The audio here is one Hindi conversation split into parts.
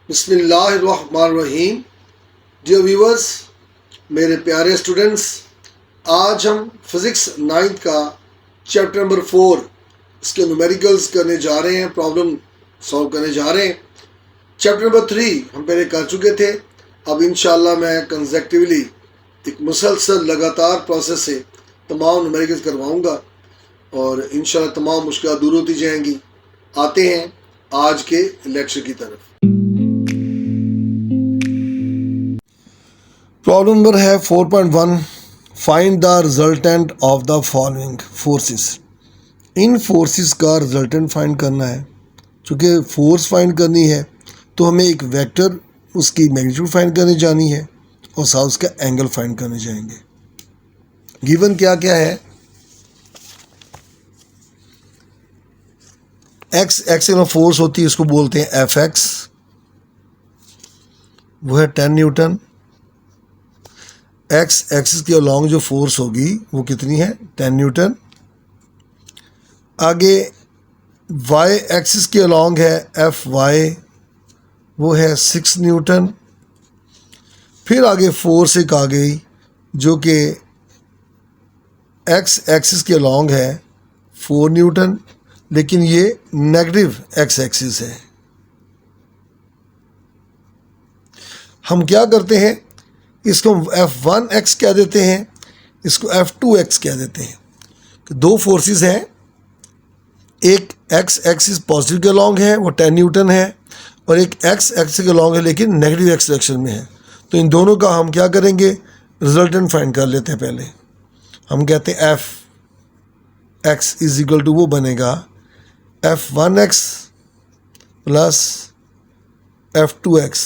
बिस्मिल्लाहिर्रहमानिर्रहीम। डियर व्यूअर्स, मेरे प्यारे स्टूडेंट्स, आज हम फिज़िक्स 9th का चैप्टर नंबर 4 इसके न्यूमेरिकल्स करने जा रहे हैं, प्रॉब्लम सॉल्व करने जा रहे हैं। चैप्टर नंबर 3 हम पहले कर चुके थे। अब इंशाल्लाह मैं कंसेक्टिवली एक मुसलसल लगातार प्रोसेस से तमाम न्यूमेरिकल्स करवाऊँगा और इंशाल्लाह तमाम मुश्किल दूर होती जाएंगी। आते हैं आज के लेक्चर की तरफ। प्रॉब्लम नंबर है 4.1, find the resultant of the following forces. In forces का रिजल्टेंट फाइंड करना है। चूँकि फोर्स फाइंड करनी है तो हमें एक वेक्टर उसकी मैग्नीट्यूड फाइंड करनी जानी है और साथ उसका एंगल फाइंड करने जाएंगे। गिवन क्या क्या है? एक्स एक्सियल फोर्स होती है, इसको बोलते हैं एफ एक्स, वो है 10 न्यूटन। एक्स एक्सिस के अलॉन्ग जो फोर्स होगी वो कितनी है? 10 न्यूटन। आगे वाई एक्सिस के अलॉन्ग है एफ वाई, वो है 6 न्यूटन। फिर आगे फोर्स एक आ गई जो कि एक्स एक्सिस के अलॉन्ग है 4 न्यूटन, लेकिन ये नेगेटिव एक्स एक्सिस है। हम क्या करते हैं, इसको F1x कह देते हैं, इसको F2x कह देते हैं। दो फोर्सेस हैं, एक x एक्सिस पॉजिटिव के अलॉन्ग है वो 10 न्यूटन है और एक x एक्सिस के अलॉन्ग है लेकिन नेगेटिव एक्स डायरेक्शन में है। तो इन दोनों का हम क्या करेंगे, रिजल्टेंट फाइंड कर लेते हैं। पहले हम कहते हैं F(x) इज इक्वल टू वो बनेगा F1x प्लस F2x।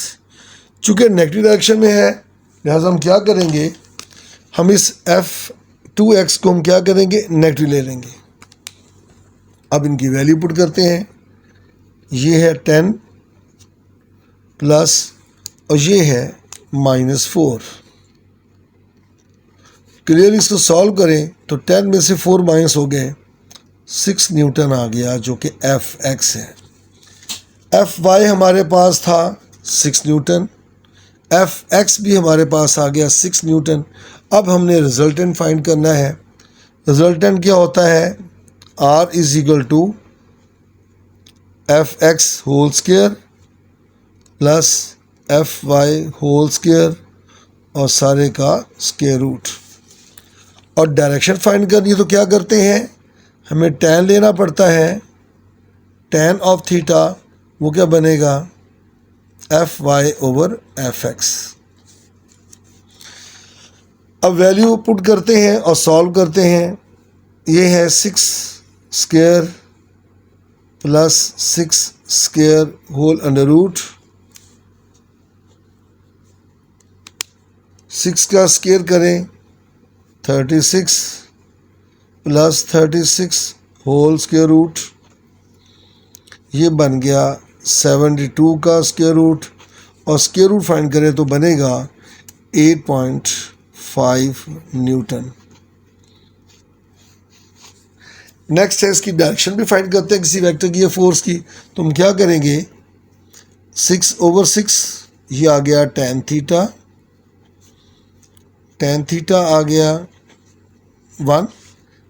चूँकि नेगेटिव डायरेक्शन में है लिहाजा हम क्या करेंगे, हम इस F2x को हम क्या करेंगे, नेगेटिव ले लेंगे। अब इनकी वैल्यू पुट करते हैं। ये है 10 प्लस और ये है -4। क्लियरली इसको सॉल्व करें तो 10 में से 4 माइनस हो गए, 6 न्यूटन आ गया जो कि Fx है। Fy हमारे पास था 6 न्यूटन, Fx भी हमारे पास आ गया 6 न्यूटन। अब हमने रिजल्टेंट फाइंड करना है। रिजल्टेंट क्या होता है, R is equal to Fx whole square plus Fy whole square और सारे का स्क्वायर रूट। और डायरेक्शन फाइंड करनी है तो क्या करते हैं, हमें tan लेना पड़ता है। tan ऑफ थीटा वो क्या बनेगा, Fy ओवर Fx। अब वैल्यू पुट करते हैं और सॉल्व करते हैं। ये है 6 square plus 6 square whole under root. 6 का स्क्वायर करें 36 प्लस 36 होल स्क्वायर रूट, ये बन गया 72 का स्क्वायर रूट और स्क्वायर रूट फाइंड करें तो बनेगा 8.5 न्यूटन। नेक्स्ट है इसकी डायरेक्शन भी फाइंड करते हैं किसी वेक्टर की या फोर्स की। तो हम क्या करेंगे, 6/6 ये आ गया tan थीटा, tan थीटा आ गया 1।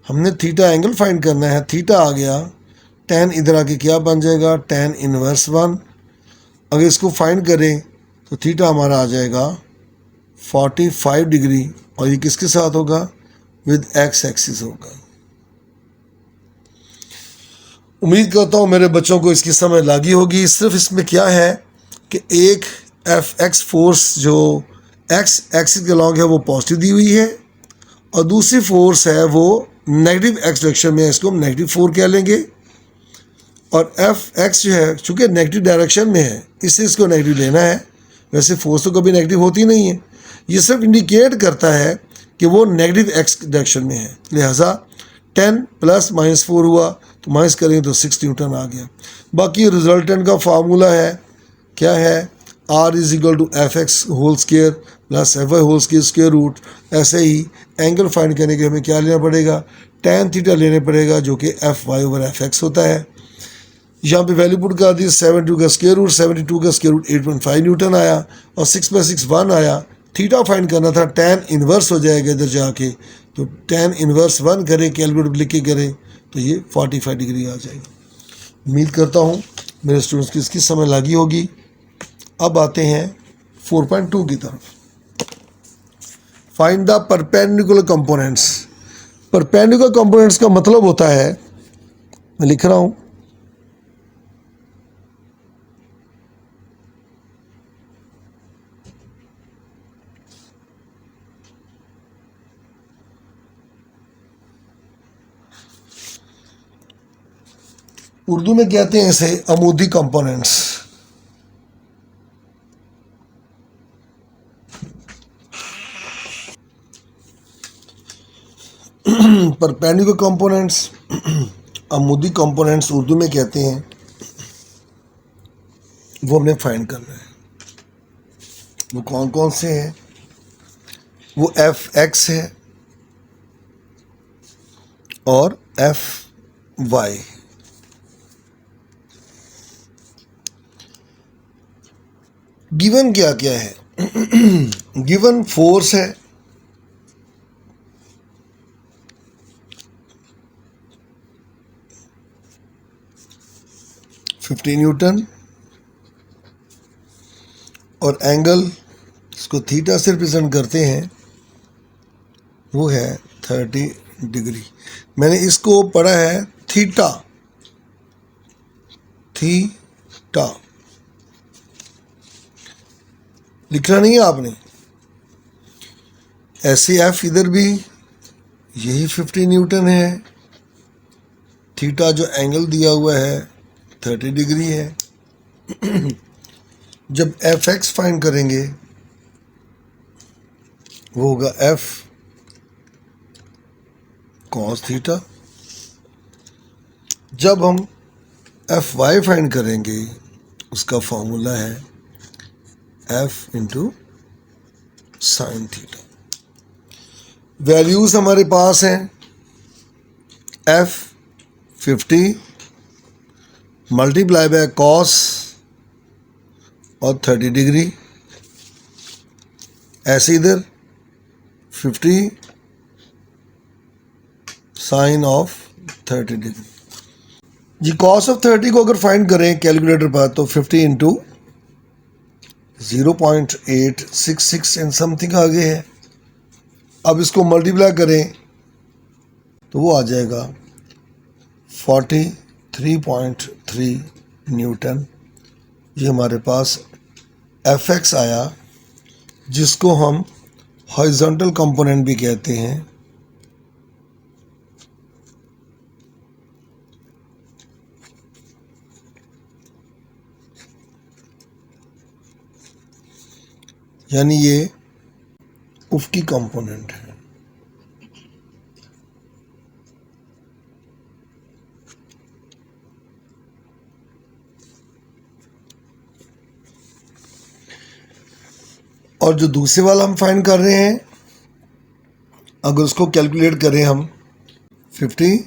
हमने थीटा एंगल फाइंड करना है, थीटा आ गया, tan इधर आके क्या बन जाएगा, tan इनवर्स 1। अगर इसको फाइंड करें तो थीटा हमारा आ जाएगा 45 डिग्री और ये किसके साथ होगा, विद एक्स एक्सिस होगा। उम्मीद करता हूँ मेरे बच्चों को इसकी समझ लगी होगी। सिर्फ इसमें क्या है कि एक Fx फोर्स जो एक्स एक्सिस के अलॉन्ग है वो पॉजिटिव दी हुई है और दूसरी फोर्स है वो नेगेटिव एक्स डायरेक्शन में है, इसको हम -4 कह लेंगे। और Fx जो है चूँकि नेगेटिव डायरेक्शन में है इससे इसको नेगेटिव लेना है। वैसे फोर्स तो कभी नेगेटिव होती नहीं है, ये सिर्फ इंडिकेट करता है कि वो नेगेटिव एक्स डायरेक्शन में है। लिहाजा 10 प्लस -4 हुआ तो माइनस करेंगे तो 6 न्यूटन आ गया। बाकी रिजल्टेंट का फार्मूला है, क्या है, R is equal to Fx whole square plus Fy whole square root. ऐसे ही एंगल फाइंड करने के हमें क्या लेना पड़ेगा, tan थीटा लेने पड़ेगा जो कि Fy ओवर Fx होता है। यहाँ पे वैल्यू पुट कर दी, 72 का स्क्वायर रूट, 72 का स्क्वायर रूट 8.5 न्यूटन आया और 6/6 1 आया। थीटा फाइंड करना था, tan इन्वर्स हो जाएगा इधर जाके, तो tan इन्वर्स 1 करें, कैलकुलेटर लिख के करें तो ये 45 डिग्री आ जाएगी। उम्मीद करता हूँ मेरे स्टूडेंट्स की इसकी समझ लगी होगी। अब आते हैं 4.2 की तरफ। Find the perpendicular components. Perpendicular components का मतलब होता है, मैं लिख रहा हूँ, उर्दू में कहते हैं इसे अमूदी कंपोनेंट्स। परपेंडिकुलर कंपोनेंट्स, अमूदी कंपोनेंट्स उर्दू में कहते हैं, वो हमने फाइंड करना है। वो कौन कौन से हैं? वो Fx है और Fy। गिवन क्या क्या है? गिवन फोर्स है, न्यूटन, और एंगल इसको थीटा से रिप्रेजेंट करते हैं, वो है 30 डिग्री। मैंने इसको पढ़ा है थीटा, लिखना नहीं है आपने। ऐसे एफ इधर भी यही 50 न्यूटन है, थीटा जो एंगल दिया हुआ है 30 डिग्री है। जब एफ एक्स फाइंड करेंगे वो होगा एफ कॉस थीटा। जब हम एफ वाई फाइंड करेंगे उसका फॉर्मूला है F into sine theta. Values हमारे पास हैं, एफ 50 मल्टीप्लाई बाय कॉस और 30 डिग्री। ऐसे इधर 50 साइन ऑफ 30 डिग्री। जी कॉस ऑफ 30 को अगर फाइंड करें कैलकुलेटर पर तो 50 इंटू 0.866 एंड समथिंग आगे है। अब इसको मल्टीप्लाई करें तो वो आ जाएगा 43.3 न्यूटन। ये हमारे पास एफ एक्स आया, जिसको हम हॉरिजॉन्टल कंपोनेंट भी कहते हैं। यानी ये उफकी कंपोनेंट है। और जो दूसरे वाला हम फाइंड कर रहे हैं, अगर उसको कैलकुलेट करें हम 50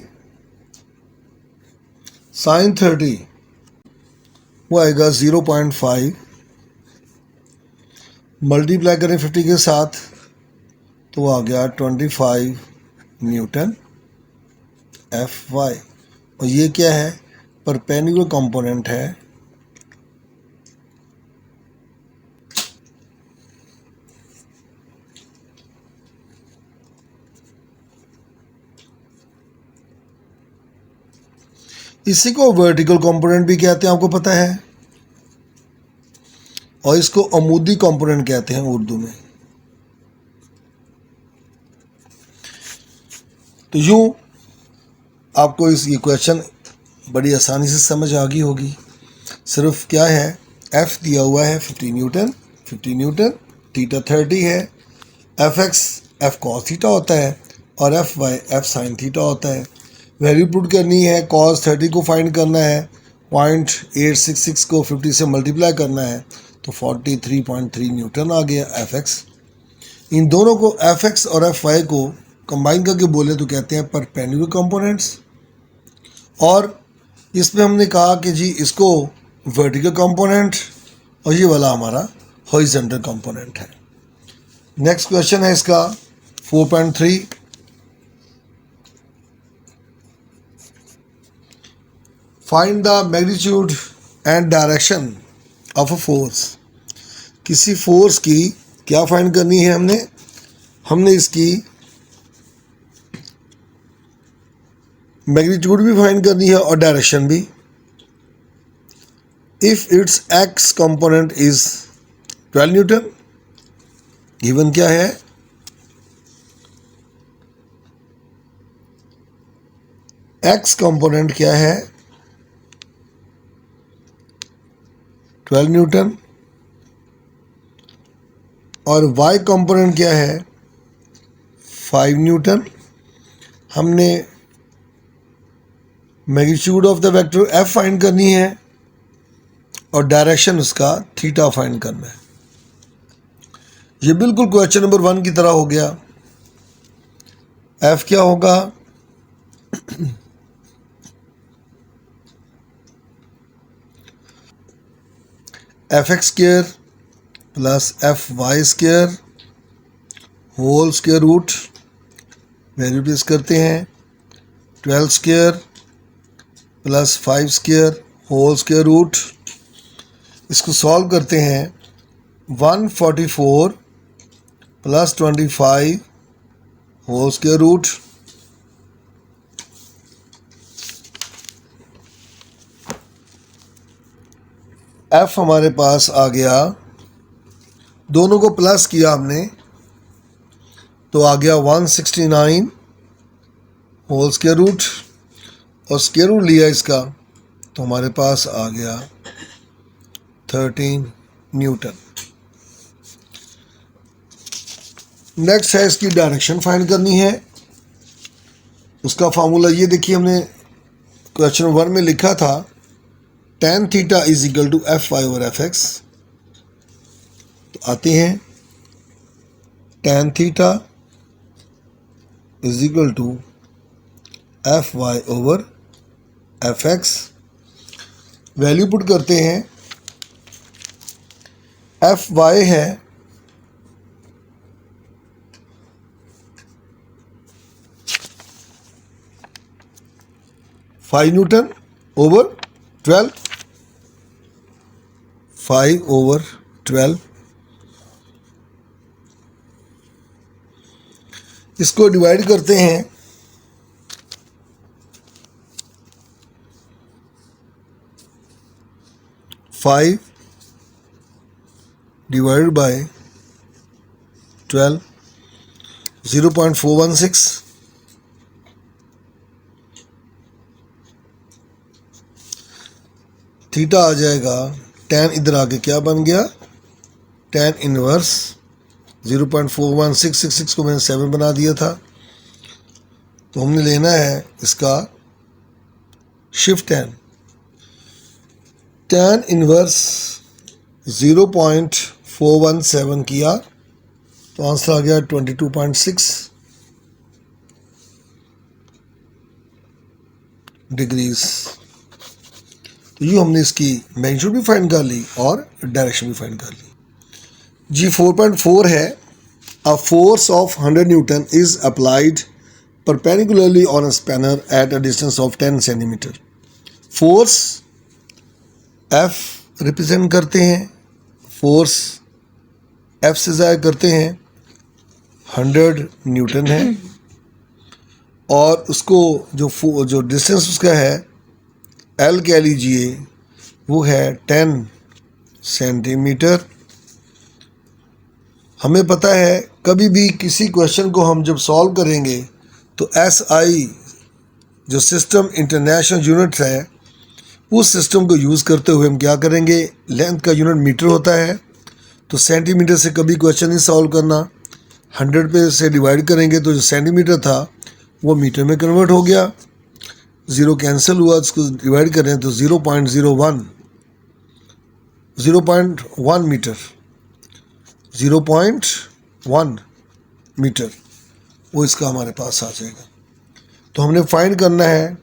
साइन 30 वो आएगा 0.5 मल्टीप्लाई करें 50 के साथ तो आ गया 25 न्यूटन एफ वाई। और ये क्या है? परपेंडिकुलर कंपोनेंट है। इसी को वर्टिकल कंपोनेंट भी कहते हैं, आपको पता है, और इसको अमूदी कंपोनेंट कहते हैं उर्दू में। तो यूं आपको ये क्वेश्चन बड़ी आसानी से समझ आ गई होगी। सिर्फ क्या है, एफ दिया हुआ है 50 न्यूटन, थीटा 30 है, F x F cos theta होता है और F y F sine theta होता है। वैल्यू पुट करनी है, कॉस 30 को फाइंड करना है, 0.866 को 50 से मल्टीप्लाई करना है तो 43.3 न्यूटन आ गया एफ एक्स। इन दोनों को एफ एक्स और एफ वाई को कंबाइन करके बोले तो कहते हैं परपेंडिकुलर कंपोनेंट्स। और इसमें हमने कहा कि जी इसको वर्टिकल कंपोनेंट और ये वाला हमारा हॉरिजॉन्टल कंपोनेंट है। नेक्स्ट क्वेश्चन है इसका 4.3, find the magnitude and direction of a force. किसी फोर्स की क्या फाइंड करनी है हमने इसकी मैग्नीट्यूड भी फाइंड करनी है और डायरेक्शन भी। If it's x component is 12 Newton, given क्या है, एक्स कंपोनेंट क्या है 12 न्यूटन और वाई कंपोनेंट क्या है 5 न्यूटन। हमने magnitude of the vector F find करनी है और डायरेक्शन उसका थीटा फाइंड करना है। ये बिल्कुल क्वेश्चन नंबर 1 की तरह हो गया। एफ क्या होगा, F x square plus F y square whole square root, value place करते हैं 12 square plus 5 square whole square root. इसको सॉल्व करते हैं 144 plus 25 whole square root. F हमारे पास आ गया, दोनों को प्लस किया हमने तो आ गया 169 होल स्क्वायर रूट और स्क्वायर रूट लिया इसका तो हमारे पास आ गया 13 न्यूटन। नेक्स्ट है इसकी डायरेक्शन फाइंड करनी है। उसका फार्मूला ये देखिए, हमने क्वेश्चन 1 में लिखा था tan theta is equal to F y over F x. तो आते हैं tan theta is equal to F y over F x. Value put करते हैं, एफ वाई है 5 न्यूटन ओवर 12, 5 ओवर 12। इसको डिवाइड करते हैं 5 डिवाइडेड बाय 12, 0.416। थीटा आ जाएगा, tan इधर आके क्या बन गया, tan इनवर्स 0.41666 को मैंने 7 बना दिया था। तो हमने लेना है इसका शिफ्ट tan इनवर्स 0.417 किया तो आंसर आ गया 22.6 डिग्रीज। तो ये हमने इसकी मैग्नीट्यूड भी फाइंड कर ली और डायरेक्शन भी फाइंड कर ली। जी 4.4 है, a force of 100 Newton is applied perpendicularly on a spanner at a distance of 10 centimetre. Force F represent करते हैं, फोर्स एफ से ज़ाहिर करते हैं 100 न्यूटन है और उसको जो डिस्टेंस उसका है एल कह लीजिए वो है 10 सेंटीमीटर। हमें पता है कभी भी किसी क्वेश्चन को हम जब सॉल्व करेंगे तो SI जो सिस्टम इंटरनेशनल यूनिट है उस सिस्टम को यूज़ करते हुए हम क्या करेंगे, लेंथ का यूनिट मीटर होता है तो सेंटीमीटर से कभी क्वेश्चन नहीं सॉल्व करना। 100 पे से डिवाइड करेंगे तो जो सेंटीमीटर था वो मीटर में कन्वर्ट हो गया, ज़ीरो कैंसिल हुआ, इसको डिवाइड करें तो 0.01 मीटर, 0.1 मीटर वो इसका हमारे पास आ जाएगा। तो हमने फाइंड करना है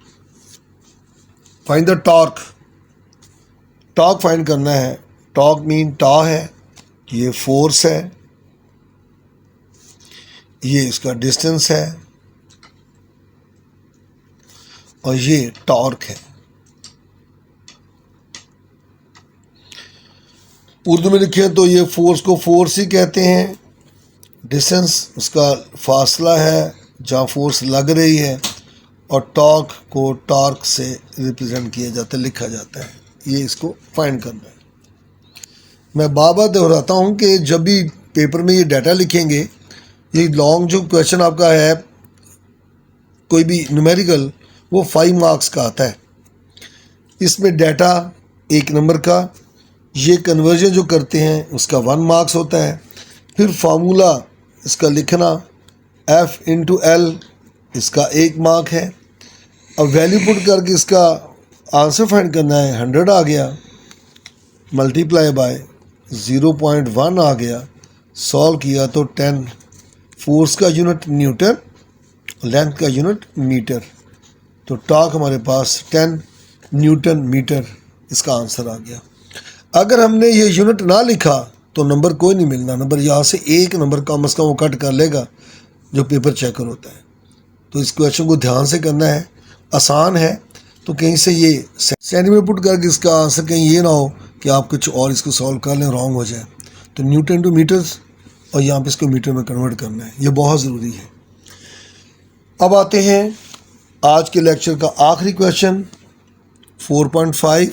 find the torque. Torque find करना है। टॉर्क मीन टा है, ये फोर्स है, ये इसका डिस्टेंस है और ये टॉर्क है। उर्दू में लिखे तो ये फोर्स को फोर्स ही कहते हैं, डिस्टेंस उसका फासला है जहाँ फोर्स लग रही है, और टॉर्क को टॉर्क से रिप्रेजेंट किया जाता है, लिखा जाता है। ये इसको फाइंड करना है। मैं बार बार दोहराता हूँ कि जब भी पेपर में ये डाटा लिखेंगे, ये लॉन्ग जो क्वेश्चन आपका है कोई भी न्यूमेरिकल, वो 5 मार्क्स का आता है। इसमें डाटा 1 नंबर का, ये कन्वर्जन जो करते हैं उसका 1 मार्क्स होता है। फिर फार्मूला इसका लिखना F × L, इसका 1 मार्क है। अब वैल्यू पुट करके इसका आंसर फाइंड करना है। 100 आ गया, मल्टीप्लाई बाय 0.1 आ गया, सॉल्व किया तो 10। फोर्स का यूनिट न्यूटन, लेंथ का यूनिट मीटर, तो टॉर्क हमारे पास 10 न्यूटन मीटर, इसका आंसर आ गया। अगर हमने ये यूनिट ना लिखा तो नंबर कोई नहीं मिलना। नंबर यहाँ से 1 नंबर कम से कम वो कट कर लेगा जो पेपर चेकर होता है। तो इस क्वेश्चन को ध्यान से करना है, आसान है। तो कहीं से ये सेंटीमीटर में पुट करके इसका आंसर कहीं ये ना हो कि आप कुछ और इसको सॉल्व कर लें, रॉन्ग हो जाए। तो न्यूटन टू मीटर्स और यहाँ पे इसको मीटर में कन्वर्ट करना है, ये बहुत ज़रूरी है। अब आते हैं आज के लेक्चर का आखिरी question 4.5।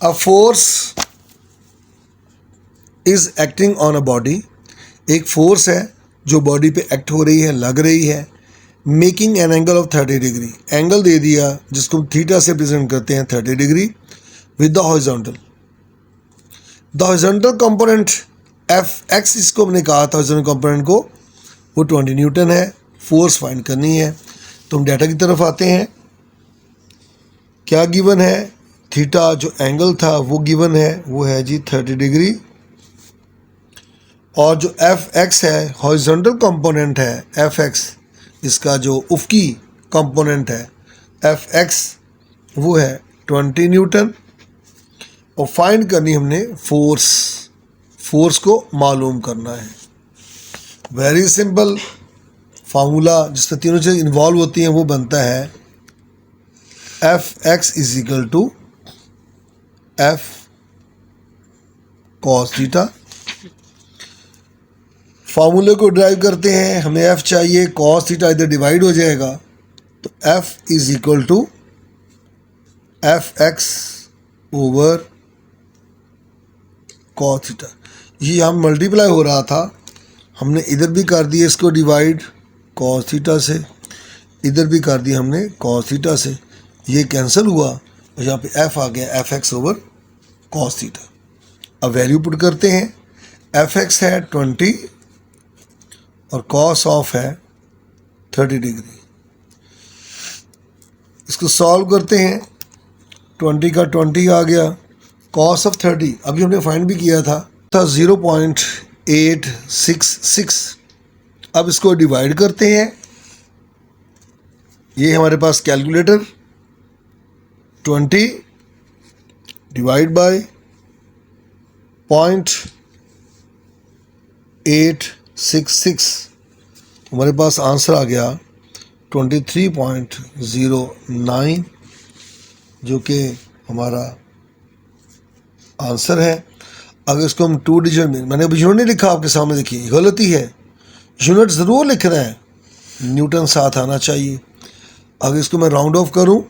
A force is acting on a body. एक फोर्स है जो बॉडी पे एक्ट हो रही है, लग रही है। Making an angle of 30 degree, angle दे दिया जिसको थीटा से प्रेजेंट करते हैं 30 degree with the horizontal. The horizontal component Fx, इसको हमने कहा था हॉरिजॉन्टल कंपोनेंट को, वो 20 न्यूटन है। फोर्स फाइंड करनी है। तो हम डाटा की तरफ आते हैं। क्या गिवन है? थीटा जो एंगल था वो गिवन है, वो है जी 30 डिग्री। और जो Fx है हॉरिजॉन्टल कंपोनेंट है, Fx इसका जो उफकी कंपोनेंट है Fx, वो है 20 न्यूटन। और फाइंड करनी हमने फोर्स को मालूम करना है। वेरी सिंपल फार्मूला जिसमें तीनों चीज़ें इन्वॉल्व होती हैं वो बनता है Fx = F cos थीटा। फार्मूले को ड्राइव करते हैं, हमें F चाहिए, cos थीटा इधर डिवाइड हो जाएगा, तो F = Fx / cos थीटा। ये हम मल्टीप्लाई हो रहा था, हमने इधर भी कर दिया इसको डिवाइड cos थीटा से, इधर भी कर दिया हमने cos थीटा से, ये कैंसिल हुआ और यहाँ पे F आ गया Fx / cos थीटा। अब वैल्यू पुट करते हैं। Fx है 20 और cos ऑफ है 30 डिग्री। इसको सॉल्व करते हैं। 20 का 20 आ गया, cos ऑफ 30 अभी हमने फाइंड भी किया था 0.866। अब इसको डिवाइड करते हैं। ये हमारे पास कैलकुलेटर, 20 डिवाइड बाय 0.866, हमारे पास आंसर आ गया 23.09, जो कि हमारा आंसर है। अगर इसको हम 2 डिजिट में, मैंने अभी यूनिट नहीं लिखा आपके सामने, देखिए गलती है, यूनिट ज़रूर लिखना है, न्यूटन साथ आना चाहिए। अगर इसको मैं राउंड ऑफ करूं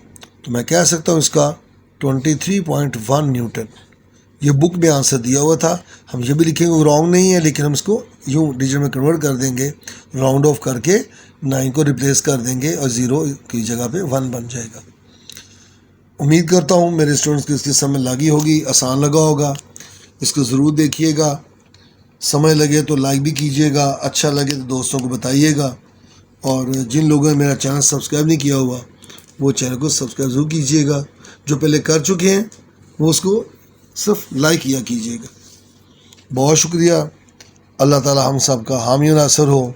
तो मैं कह सकता हूं इसका 23.1 न्यूटन। ये बुक में आंसर दिया हुआ था, हम ये भी लिखेंगे वो रॉन्ग नहीं है, लेकिन हम इसको यूँ डिजिट में कन्वर्ट कर देंगे, राउंड ऑफ करके 9 को रिप्लेस कर देंगे और 0 की जगह पे 1 बन जाएगा। उम्मीद करता हूँ मेरे स्टूडेंट्स की इसकी समझ लगी होगी, आसान लगा होगा। इसको ज़रूर देखिएगा, समझ लगे तो लाइक भी कीजिएगा, अच्छा लगे तो दोस्तों को बताइएगा। और जिन लोगों ने मेरा चैनल सब्सक्राइब नहीं किया हुआ वो चैनल को सब्सक्राइब ज़रूर कीजिएगा। जो पहले कर चुके हैं वो उसको सिर्फ लाइक किया कीजिएगा। बहुत शुक्रिया। अल्लाह ताला हम सब का हामी और नासर हो,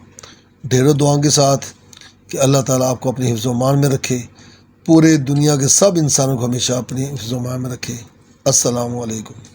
ढेरों दुआओं के साथ कि अल्लाह ताला आपको अपने हिफ्ज़-ओ-मान में रखे। पूरे दुनिया के सब इंसानों को हमेशा अपनी हिफ्ज़-ओ-मान में रखे। अस्सलामु अलैकुम।